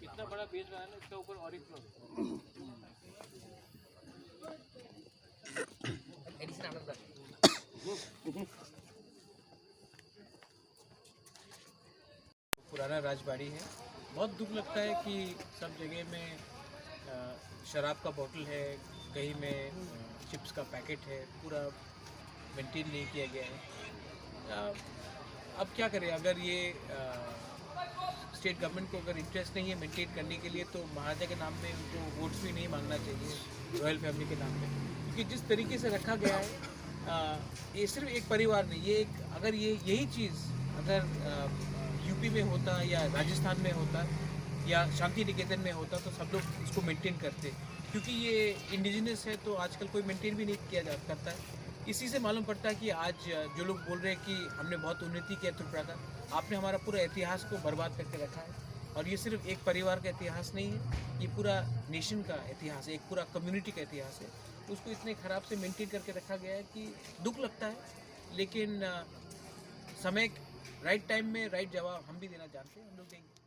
इतना बड़ा बेच रहा है ना, इसके ऊपर और एक पुराना राजबाड़ी है। बहुत दुख लगता है कि सब जगह में शराब का बोतल है, कहीं में चिप्स का पैकेट है, पूरा मेंटेन नहीं किया गया है। अब क्या करें, अगर ये स्टेट गवर्नमेंट को अगर इंटरेस्ट नहीं है मेंटेन करने के लिए, तो महाराजा के नाम में उनको वोट्स भी नहीं मांगना चाहिए रॉयल फैमिली के नाम में, क्योंकि जिस तरीके से रखा गया है, ये सिर्फ एक परिवार नहीं, ये एक अगर ये यही चीज़ अगर यूपी में होता या राजस्थान में होता या शांति निकेतन में होता तो सब लोग इसको मेंटेन करते, क्योंकि ये इंडिजिनस है तो आजकल कोई मेंटेन भी नहीं किया जा करता है। इसी से मालूम पड़ता है कि आज जो लोग बोल रहे हैं कि हमने बहुत उन्नति किया त्रिपुरा का, आपने हमारा पूरा इतिहास को बर्बाद करके रखा है। और ये सिर्फ एक परिवार का इतिहास नहीं है, ये पूरा नेशन का इतिहास है, एक पूरा कम्युनिटी का इतिहास है। उसको इतने ख़राब से मेंटेन करके रखा गया है कि दुख लगता है, लेकिन समय राइट टाइम में राइट जवाब हम भी देना जानते हैं, हम लोग देंगे।